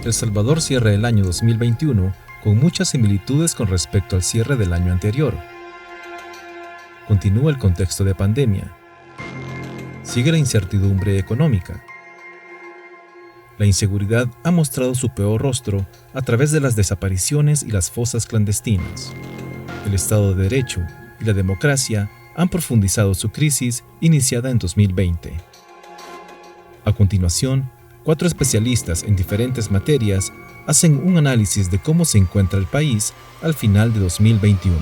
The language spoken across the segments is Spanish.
El Salvador cierra el año 2021 con muchas similitudes con respecto al cierre del año anterior. Continúa el contexto de pandemia. Sigue la incertidumbre económica. La inseguridad ha mostrado su peor rostro a través de las desapariciones y las fosas clandestinas. El Estado de Derecho y la democracia han profundizado su crisis iniciada en 2020. A continuación, 4 especialistas en diferentes materias hacen un análisis de cómo se encuentra el país al final de 2021.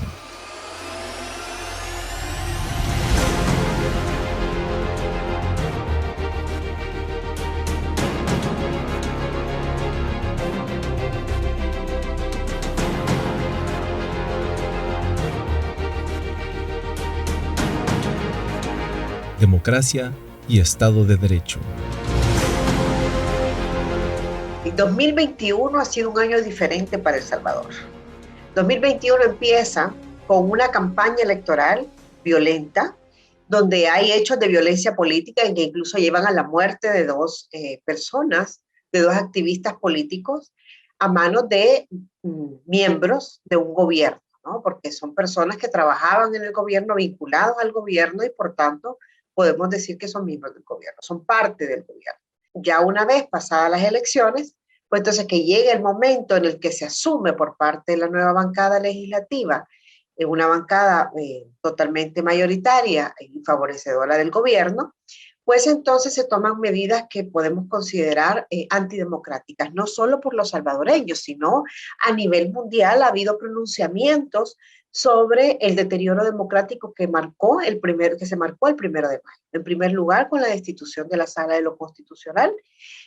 Democracia y Estado de Derecho. El 2021 ha sido un año diferente para El Salvador. 2021 empieza con una campaña electoral violenta, donde hay hechos de violencia política en que incluso llevan a la muerte de 2 personas, de 2 activistas políticos, a manos de miembros de un gobierno, ¿no? Porque son personas que trabajaban en el gobierno, vinculados al gobierno, y por tanto podemos decir que son miembros del gobierno, son parte del gobierno. Ya una vez pasadas las elecciones, pues entonces que llegue el momento en el que se asume por parte de la nueva bancada legislativa, una bancada totalmente mayoritaria y favorecedora del gobierno, pues entonces se toman medidas que podemos considerar antidemocráticas, no solo por los salvadoreños, sino a nivel mundial. Ha habido pronunciamientos sobre el deterioro democrático que se marcó el 1 de mayo. En primer lugar, con la destitución de la Sala de lo Constitucional,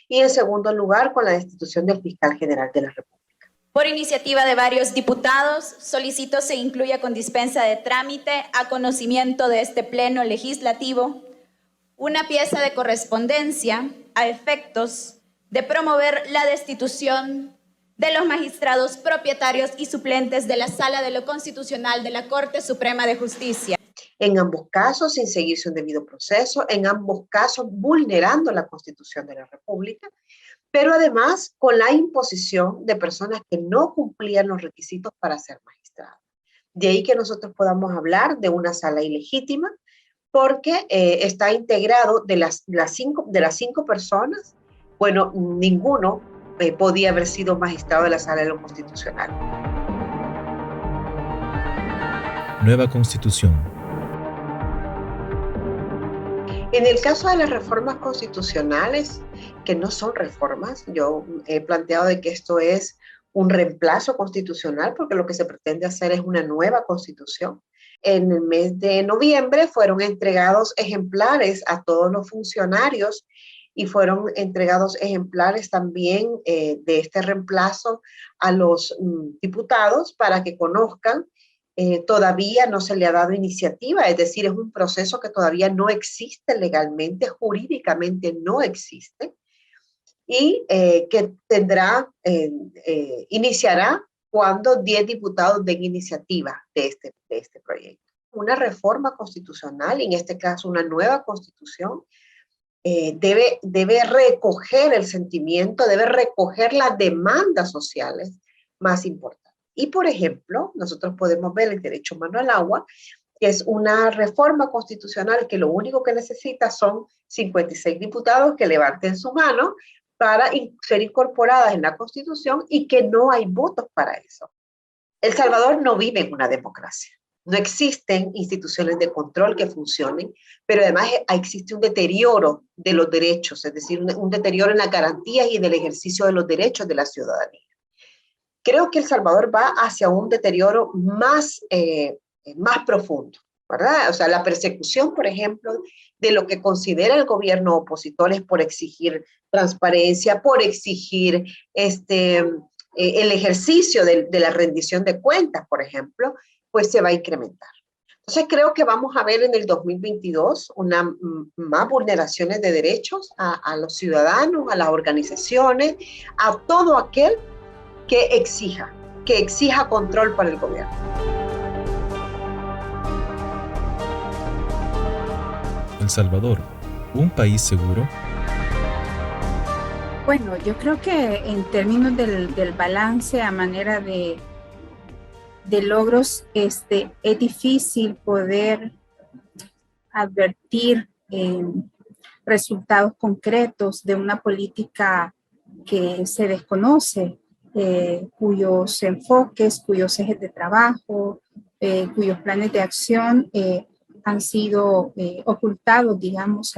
y en segundo lugar, con la destitución del fiscal general de la República. Por iniciativa de varios diputados, solicito se incluya con dispensa de trámite a conocimiento de este Pleno Legislativo una pieza de correspondencia a efectos de promover la destitución de los magistrados propietarios y suplentes de la Sala de lo Constitucional de la Corte Suprema de Justicia. En ambos casos, sin seguirse un debido proceso, en ambos casos vulnerando la Constitución de la República, pero además con la imposición de personas que no cumplían los requisitos para ser magistrados. De ahí que nosotros podamos hablar de una sala ilegítima, porque está integrado de las 5 personas, bueno, ninguno podía haber sido magistrado de la Sala de lo Constitucional. Nueva Constitución. En el caso de las reformas constitucionales, que no son reformas, yo he planteado de que esto es un reemplazo constitucional, porque lo que se pretende hacer es una nueva constitución. En el mes de noviembre fueron entregados ejemplares a todos los funcionarios y fueron entregados ejemplares también de este reemplazo a los diputados para que conozcan. Todavía no se le ha dado iniciativa, es decir, es un proceso que todavía no existe legalmente, jurídicamente no existe, y que iniciará cuando 10 diputados den iniciativa de este proyecto. Una reforma constitucional, en este caso una nueva constitución, debe recoger el sentimiento, debe recoger las demandas sociales más importantes. Y, por ejemplo, nosotros podemos ver el derecho humano al agua, que es una reforma constitucional que lo único que necesita son 56 diputados que levanten su mano para ser incorporadas en la Constitución, y que no hay votos para eso. El Salvador no vive en una democracia. No existen instituciones de control que funcionen, pero además existe un deterioro de los derechos, es decir, un deterioro en las garantías y en el ejercicio de los derechos de la ciudadanía. Creo que El Salvador va hacia un deterioro más profundo, ¿verdad? O sea, la persecución, por ejemplo, de lo que considera el gobierno opositor es por exigir transparencia, por exigir el ejercicio de la rendición de cuentas, por ejemplo, pues se va a incrementar. Entonces creo que vamos a ver en el 2022 más vulneraciones de derechos a los ciudadanos, a las organizaciones, a todo aquel que exija control para el gobierno. El Salvador, un país seguro. Bueno, yo creo que en términos del balance a manera de logros, es difícil poder advertir resultados concretos de una política que se desconoce, cuyos enfoques, cuyos ejes de trabajo, cuyos planes de acción han sido ocultados, digamos,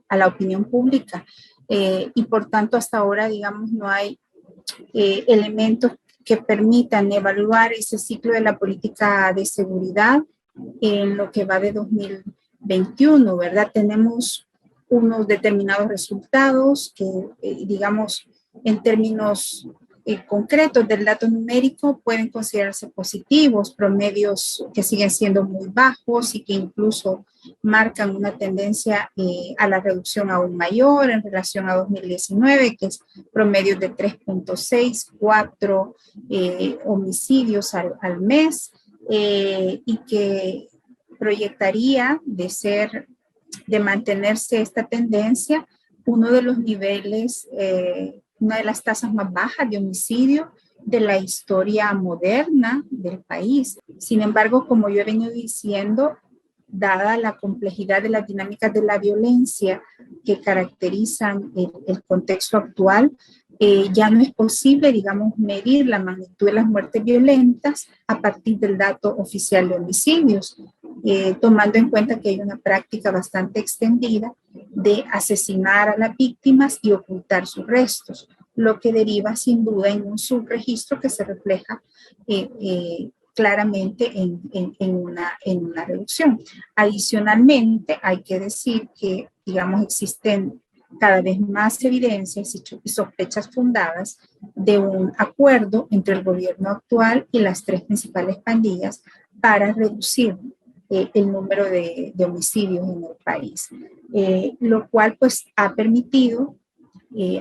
a la opinión pública. Y por tanto, hasta ahora, digamos, no hay elementos que permitan evaluar ese ciclo de la política de seguridad en lo que va de 2021, ¿verdad? Tenemos unos determinados resultados que, digamos, en términos concretos del dato numérico pueden considerarse positivos, promedios que siguen siendo muy bajos y que incluso marcan una tendencia a la reducción aún mayor en relación a 2019, que es promedios de 3.6, 4 homicidios al mes, y que proyectaría de mantenerse esta tendencia, uno de los niveles, una de las tasas más bajas de homicidio de la historia moderna del país. Sin embargo, como yo he venido diciendo, dada la complejidad de las dinámicas de la violencia que caracterizan el contexto actual, ya no es posible, digamos, medir la magnitud de las muertes violentas a partir del dato oficial de homicidios, tomando en cuenta que hay una práctica bastante extendida de asesinar a las víctimas y ocultar sus restos, lo que deriva sin duda en un subregistro que se refleja claramente en una reducción. Adicionalmente, hay que decir que, digamos, existen cada vez más evidencias y sospechas fundadas de un acuerdo entre el gobierno actual y las tres principales pandillas para reducir el número de homicidios en el país, lo cual pues ha permitido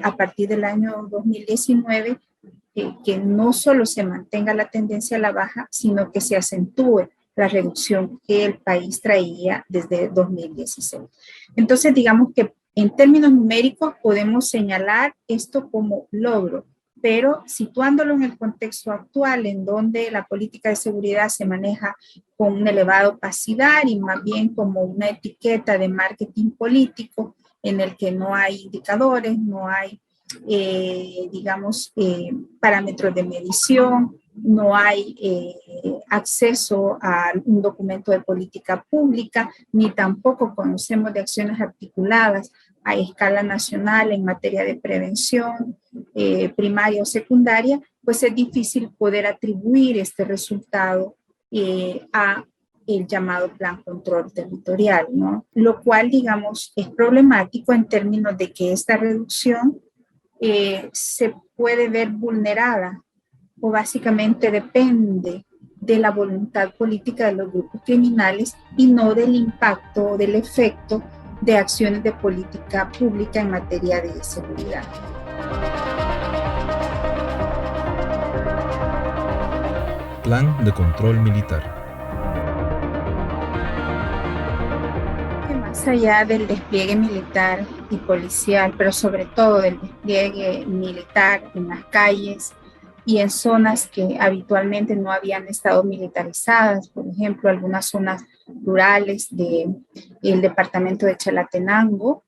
a partir del año 2019 que no solo se mantenga la tendencia a la baja, sino que se acentúe la reducción que el país traía desde 2016. Entonces, digamos que en términos numéricos podemos señalar esto como logro, pero situándolo en el contexto actual, en donde la política de seguridad se maneja con una elevada opacidad y más bien como una etiqueta de marketing político en el que no hay indicadores, no hay, digamos, parámetros de medición, no hay acceso a un documento de política pública, ni tampoco conocemos de acciones articuladas a escala nacional en materia de prevención primaria o secundaria, pues es difícil poder atribuir este resultado a el llamado Plan Control Territorial, ¿no? Lo cual, digamos, es problemático en términos de que esta reducción se puede ver vulnerada o básicamente depende de la voluntad política de los grupos criminales y no del impacto o del efecto de acciones de política pública en materia de seguridad. Plan de control militar. Más allá del despliegue militar y policial, pero sobre todo del despliegue militar en las calles y en zonas que habitualmente no habían estado militarizadas, por ejemplo, algunas zonas rurales del departamento de Chalatenango,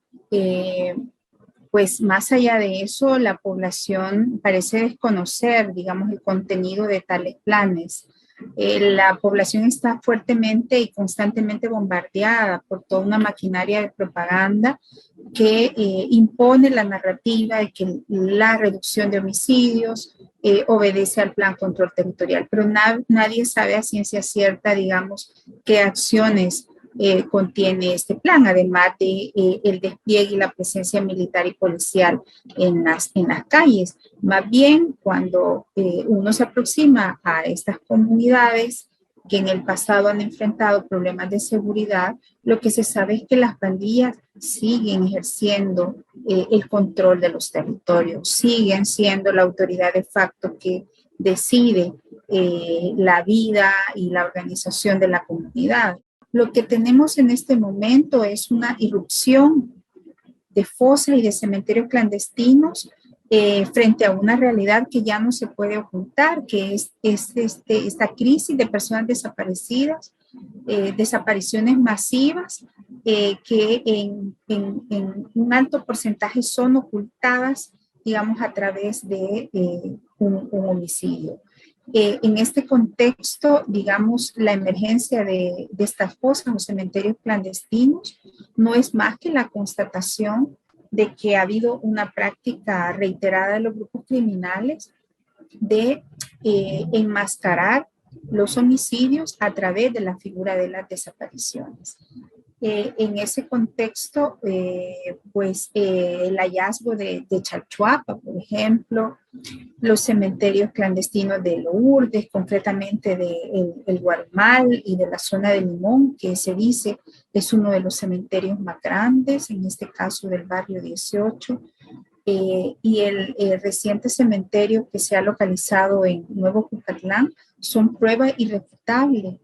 pues más allá de eso, la población parece desconocer, digamos, el contenido de tales planes. La población está fuertemente y constantemente bombardeada por toda una maquinaria de propaganda que impone la narrativa de que la reducción de homicidios obedece al Plan Control Territorial, pero nadie sabe a ciencia cierta, digamos, qué acciones contiene este plan, además de el despliegue y la presencia militar y policial en las calles. Más bien, cuando uno se aproxima a estas comunidades que en el pasado han enfrentado problemas de seguridad, lo que se sabe es que las pandillas siguen ejerciendo el control de los territorios, siguen siendo la autoridad de facto que decide la vida y la organización de la comunidad. Lo que tenemos en este momento es una irrupción de fosas y de cementerios clandestinos frente a una realidad que ya no se puede ocultar, que es esta crisis de personas desaparecidas, desapariciones masivas, que en un alto porcentaje son ocultadas, digamos, a través de un homicidio. En este contexto, digamos, la emergencia de estas fosas o cementerios clandestinos no es más que la constatación de que ha habido una práctica reiterada de los grupos criminales de enmascarar los homicidios a través de la figura de las desapariciones. En ese contexto, el hallazgo de Chalchuapa, por ejemplo, los cementerios clandestinos de Lourdes, concretamente de el Guarumal y de la zona de Limón, que se dice es uno de los cementerios más grandes, en este caso del barrio 18, y el reciente cementerio que se ha localizado en Nuevo Cucatlán, son pruebas irrefutables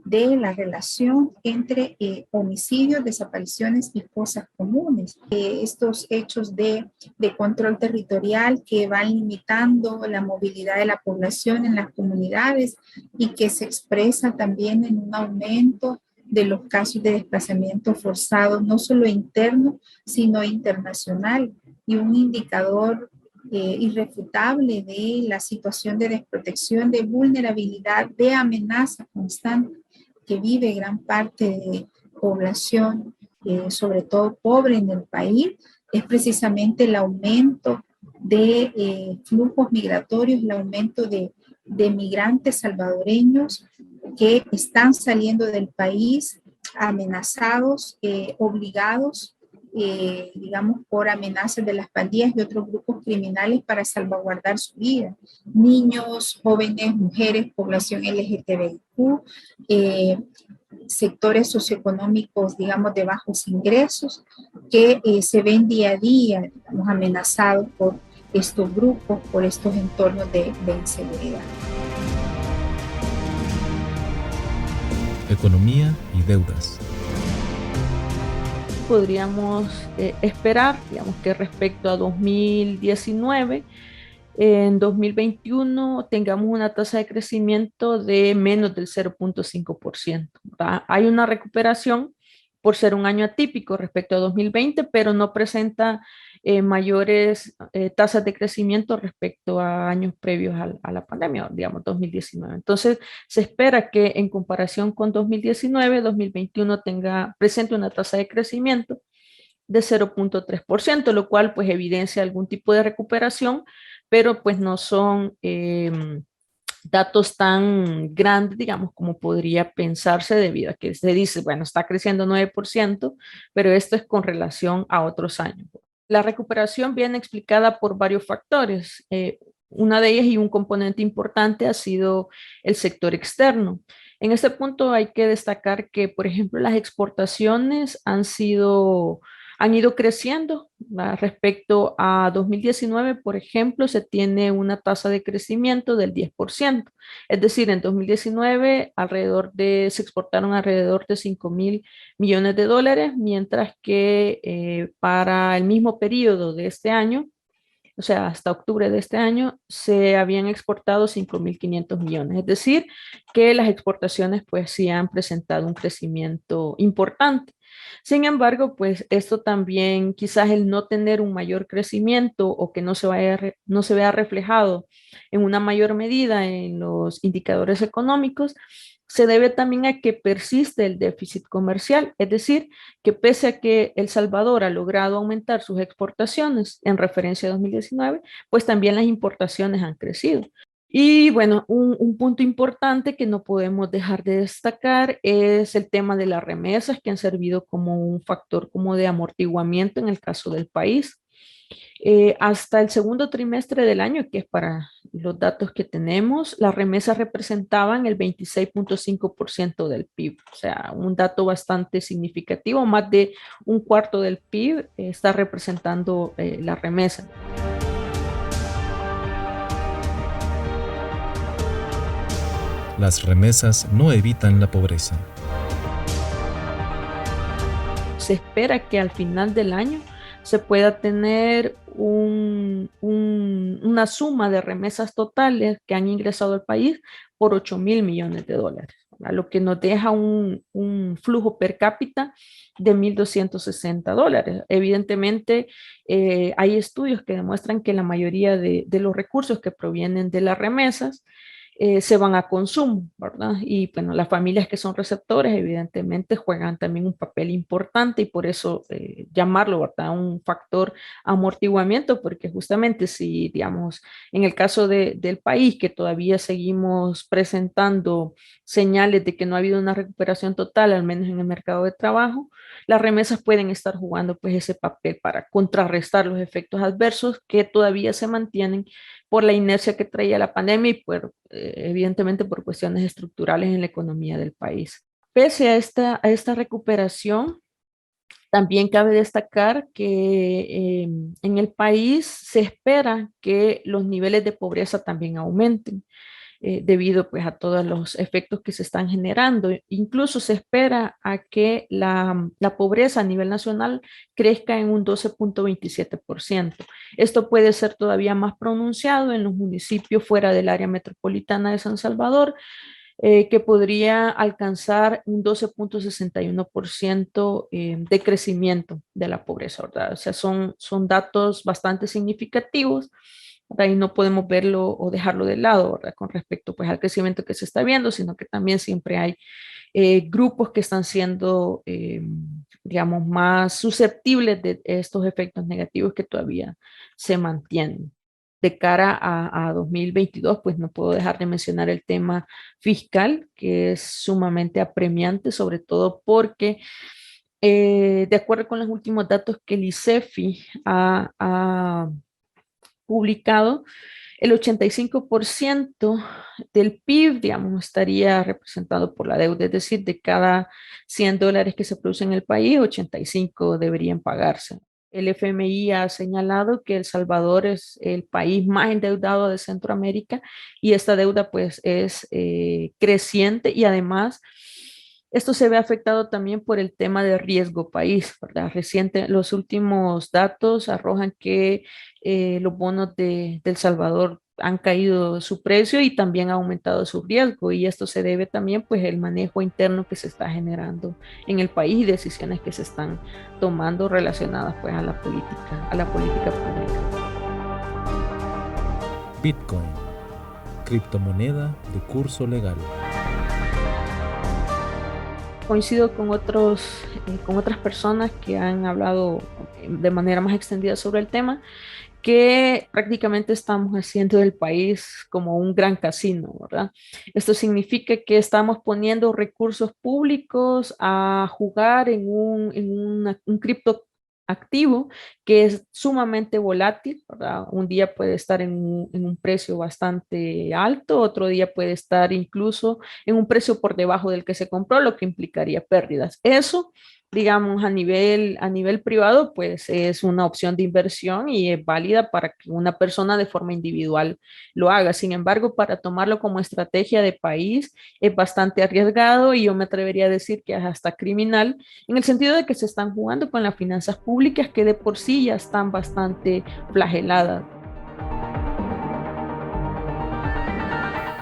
de la relación entre homicidios, desapariciones y fosas comunes. Estos hechos de control territorial que van limitando la movilidad de la población en las comunidades y que se expresa también en un aumento de los casos de desplazamiento forzado, no solo interno, sino internacional, y un indicador irrefutable de la situación de desprotección, de vulnerabilidad, de amenaza constante que vive gran parte de población, sobre todo pobre en el país, es precisamente el aumento de flujos migratorios, el aumento de migrantes salvadoreños que están saliendo del país amenazados, obligados, digamos, por amenazas de las pandillas y otros grupos criminales para salvaguardar su vida. Niños, jóvenes, mujeres, población LGTBIQ, sectores socioeconómicos, digamos, de bajos ingresos, que se ven día a día, digamos, amenazados por estos grupos, por estos entornos de inseguridad. Economía y deudas. Podríamos esperar, digamos, que respecto a 2019, en 2021 tengamos una tasa de crecimiento de menos del 0.5%. Hay una recuperación por ser un año atípico respecto a 2020, pero no presenta mayores tasas de crecimiento respecto a años previos a la pandemia, digamos 2019. Entonces, se espera que en comparación con 2019, 2021 presente una tasa de crecimiento de 0.3%, lo cual pues evidencia algún tipo de recuperación, pero pues no son datos tan grandes, digamos, como podría pensarse debido a que se dice, bueno, está creciendo 9%, pero esto es con relación a otros años. La recuperación viene explicada por varios factores. Una de ellas y un componente importante ha sido el sector externo. En este punto hay que destacar que, por ejemplo, las exportaciones han ido creciendo. Respecto a 2019, por ejemplo, se tiene una tasa de crecimiento del 10%. Es decir, en 2019 se exportaron alrededor de 5.000 millones de dólares, mientras que para el mismo periodo de este año, o sea, hasta octubre de este año, se habían exportado 5.500 millones. Es decir, que las exportaciones pues sí han presentado un crecimiento importante. Sin embargo, pues esto también, quizás el no tener un mayor crecimiento o que no se vea reflejado en una mayor medida en los indicadores económicos, se debe también a que persiste el déficit comercial, es decir, que pese a que El Salvador ha logrado aumentar sus exportaciones en referencia a 2019, pues también las importaciones han crecido. Y bueno, un punto importante que no podemos dejar de destacar es el tema de las remesas, que han servido como un factor como de amortiguamiento en el caso del país. Hasta el segundo trimestre del año, que es para los datos que tenemos, las remesas representaban el 26.5% del PIB, o sea, un dato bastante significativo, más de un cuarto del PIB está representando la remesa. Las remesas no evitan la pobreza. Se espera que al final del año se pueda tener una suma de remesas totales que han ingresado al país por 8.000 millones de dólares, ¿verdad? Lo que nos deja un flujo per cápita de 1.260 dólares. Evidentemente, hay estudios que demuestran que la mayoría de los recursos que provienen de las remesas se van a consumo, ¿verdad? Y bueno, las familias que son receptores evidentemente juegan también un papel importante y por eso llamarlo, ¿verdad? Un factor amortiguamiento, porque justamente si, digamos, en el caso del país que todavía seguimos presentando señales de que no ha habido una recuperación total, al menos en el mercado de trabajo, las remesas pueden estar jugando pues ese papel para contrarrestar los efectos adversos que todavía se mantienen por la inercia que traía la pandemia y evidentemente por cuestiones estructurales en la economía del país. Pese a esta recuperación, también cabe destacar que en el país se espera que los niveles de pobreza también aumenten debido pues a todos los efectos que se están generando. Incluso se espera a que la pobreza a nivel nacional crezca en un 12.27%. Esto puede ser todavía más pronunciado en los municipios fuera del área metropolitana de San Salvador, que podría alcanzar un 12.61% de crecimiento de la pobreza, ¿verdad? O sea, son datos bastante significativos, ¿verdad? Y no podemos verlo o dejarlo de lado, ¿verdad? Con respecto pues, al crecimiento que se está viendo, sino que también siempre hay grupos que están siendo, digamos, más susceptibles de estos efectos negativos que todavía se mantienen. De cara a 2022, pues no puedo dejar de mencionar el tema fiscal, que es sumamente apremiante, sobre todo porque, de acuerdo con los últimos datos que el ICEFI ha publicado, el 85% del PIB, digamos, estaría representado por la deuda, es decir, de cada 100 dólares que se producen en el país, 85 deberían pagarse. El FMI ha señalado que El Salvador es el país más endeudado de Centroamérica y esta deuda pues es creciente y además esto se ve afectado también por el tema de riesgo país, ¿verdad? Los últimos datos arrojan que los bonos de El Salvador han caído su precio y también ha aumentado su riesgo y esto se debe también pues el manejo interno que se está generando en el país y decisiones que se están tomando relacionadas pues a la política pública. Bitcoin, criptomoneda de curso legal. Coincido con otras personas que han hablado de manera más extendida sobre el tema, que prácticamente estamos haciendo del país como un gran casino, ¿verdad? Esto significa que estamos poniendo recursos públicos a jugar en un criptoactivo que es sumamente volátil, ¿verdad? Un día puede estar en un precio bastante alto, otro día puede estar incluso en un precio por debajo del que se compró, lo que implicaría pérdidas. Eso, digamos, a nivel privado, pues es una opción de inversión y es válida para que una persona de forma individual lo haga. Sin embargo, para tomarlo como estrategia de país es bastante arriesgado y yo me atrevería a decir que es hasta criminal, en el sentido de que se están jugando con las finanzas públicas que de por sí ya están bastante flageladas.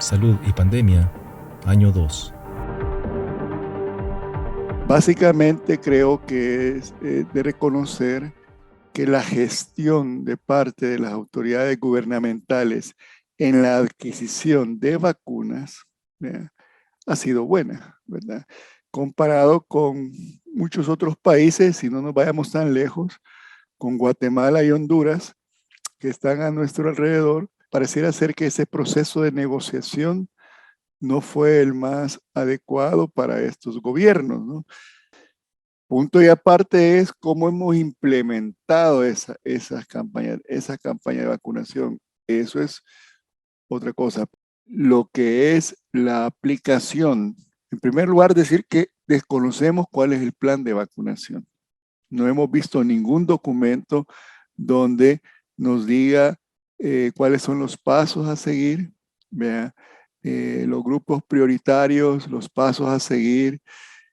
Salud y pandemia, año 2. Básicamente creo que es de reconocer que la gestión de parte de las autoridades gubernamentales en la adquisición de vacunas, ¿verdad?, ha sido buena, ¿verdad? Comparado con muchos otros países, si no nos vayamos tan lejos, con Guatemala y Honduras, que están a nuestro alrededor, pareciera ser que ese proceso de negociación no fue el más adecuado para estos gobiernos, ¿no? Punto y aparte es cómo hemos implementado esa campaña de vacunación. Eso es otra cosa. Lo que es la aplicación, en primer lugar decir que desconocemos cuál es el plan de vacunación. No hemos visto ningún documento donde nos diga cuáles son los pasos a seguir, ¿vea? Los grupos prioritarios, los pasos a seguir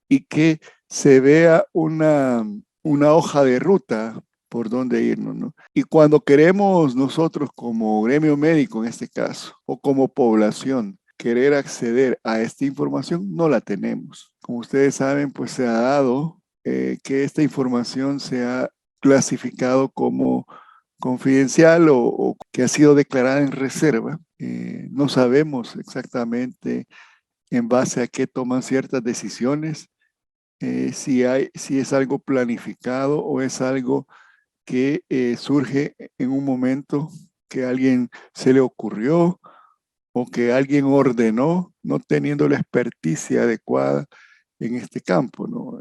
y que se vea una hoja de ruta por dónde irnos, ¿no? Y cuando queremos nosotros como gremio médico en este caso, o como población, querer acceder a esta información, no la tenemos. Como ustedes saben, pues se ha dado que esta información se ha clasificado como confidencial o que ha sido declarada en reserva. No sabemos exactamente en base a qué toman ciertas decisiones, si es algo planificado o es algo que surge en un momento que a alguien se le ocurrió o que alguien ordenó, no teniendo la experticia adecuada en este campo, ¿no?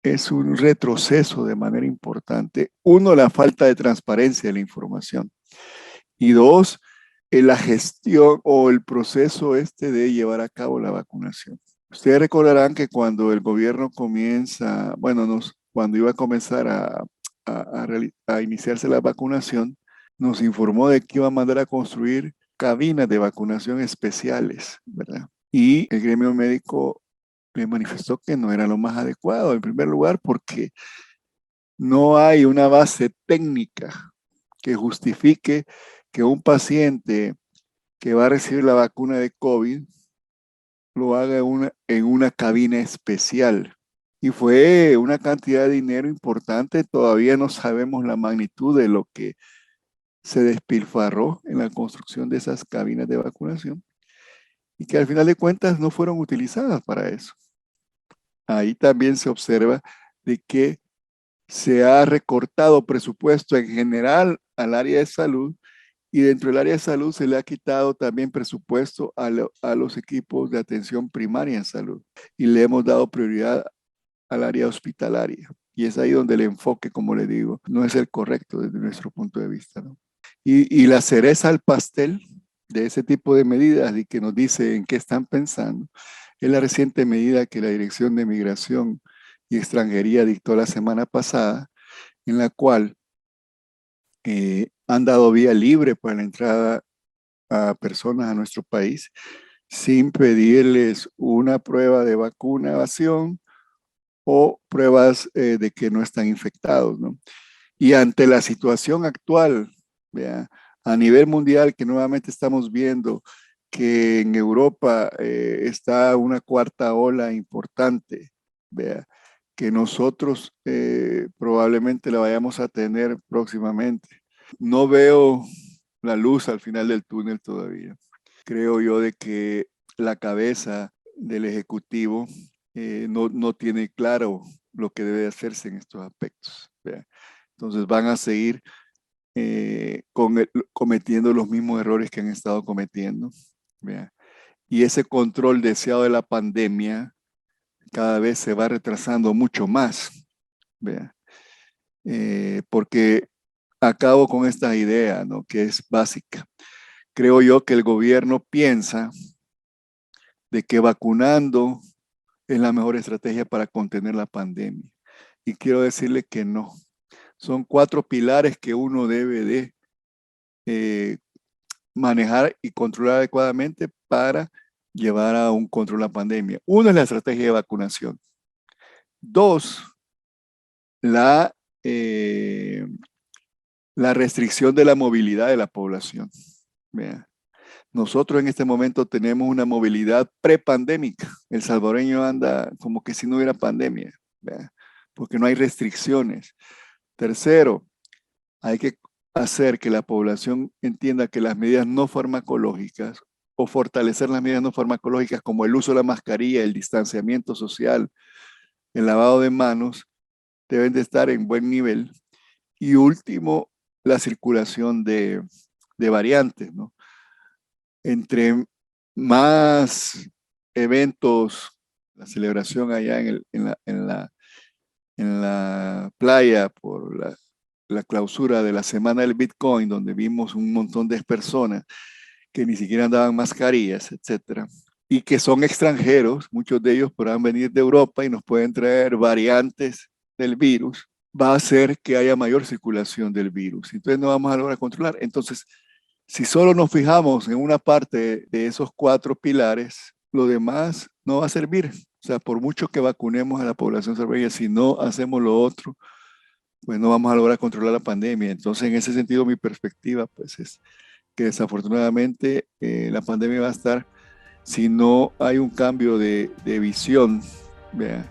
Es un retroceso de manera importante. Uno, la falta de transparencia de la información. Y dos, la gestión o el proceso de llevar a cabo la vacunación. Ustedes recordarán que cuando el gobierno comienza, cuando iba a comenzar a iniciarse la vacunación, nos informó de que iba a mandar a construir cabinas de vacunación especiales, ¿verdad? Y el gremio médico le manifestó que no era lo más adecuado, en primer lugar, porque no hay una base técnica que justifique que un paciente que va a recibir la vacuna de COVID lo haga en una cabina especial. Y fue una cantidad de dinero importante, todavía no sabemos la magnitud de lo que se despilfarró en la construcción de esas cabinas de vacunación y que al final de cuentas no fueron utilizadas para eso. Ahí también se observa de que se ha recortado presupuesto en general al área de salud y dentro del área de salud se le ha quitado también presupuesto a los equipos de atención primaria en salud y le hemos dado prioridad al área hospitalaria. Y es ahí donde el enfoque, como le digo, no es el correcto desde nuestro punto de vista, ¿no? Y la cereza al pastel de ese tipo de medidas y que nos dice en qué están pensando es la reciente medida que la Dirección de Migración y Extranjería dictó la semana pasada, en la cual han dado vía libre para la entrada a personas a nuestro país sin pedirles una prueba de vacunación o pruebas de que no están infectados, ¿no? Y ante la situación actual, ¿vea? A nivel mundial, que nuevamente estamos viendo que en Europa está una cuarta ola importante, ¿vea? Que nosotros probablemente la vayamos a tener próximamente. No veo la luz al final del túnel todavía. Creo yo de que la cabeza del Ejecutivo no tiene claro lo que debe hacerse en estos aspectos, ¿vea? Entonces van a seguir cometiendo los mismos errores que han estado cometiendo, ¿vea? Y ese control deseado de la pandemia cada vez se va retrasando mucho más, ¿vea? Porque acabo con esta idea, ¿no? Que es básica. Creo yo que el gobierno piensa de que vacunando es la mejor estrategia para contener la pandemia. Y quiero decirle que no. Son 4 pilares que uno debe de manejar y controlar adecuadamente para llevar a un control de la pandemia. Uno es la estrategia de vacunación. 2, la restricción de la movilidad de la población. Vea. Nosotros en este momento tenemos una movilidad prepandémica. El salvadoreño anda como que si no hubiera pandemia, ¿vea? Porque no hay restricciones. Tercero, hay que hacer que la población entienda que las medidas no farmacológicas o fortalecer las medidas no farmacológicas como el uso de la mascarilla, el distanciamiento social, el lavado de manos, deben de estar en buen nivel. Y último, la circulación de variantes, ¿no? Entre más eventos, la celebración allá en la playa por la clausura de la semana del Bitcoin, donde vimos un montón de personas que ni siquiera andaban mascarillas, etcétera, y que son extranjeros, muchos de ellos podrán venir de Europa y nos pueden traer variantes del virus, va a hacer que haya mayor circulación del virus. Entonces no vamos a lograr controlar. Entonces, si solo nos fijamos en una parte de esos 4 pilares, lo demás no va a servir. O sea, por mucho que vacunemos a la población salvadoreña, si no hacemos lo otro, pues no vamos a lograr controlar la pandemia. Entonces, en ese sentido, mi perspectiva pues es que desafortunadamente la pandemia va a estar, si no hay un cambio de visión, ¿vea?,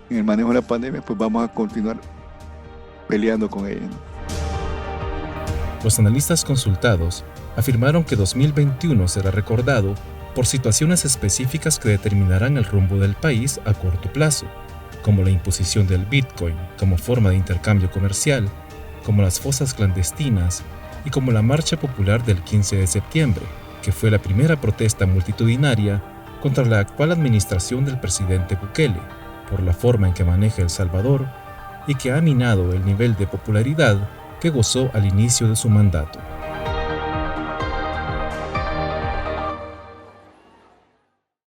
en el manejo de la pandemia, pues vamos a continuar peleando con ella, ¿no? Los analistas consultados afirmaron que 2021 será recordado por situaciones específicas que determinarán el rumbo del país a corto plazo, como la imposición del Bitcoin como forma de intercambio comercial, como las fosas clandestinas y como la marcha popular del 15 de septiembre, que fue la primera protesta multitudinaria contra la actual administración del presidente Bukele, por la forma en que maneja El Salvador y que ha minado el nivel de popularidad que gozó al inicio de su mandato.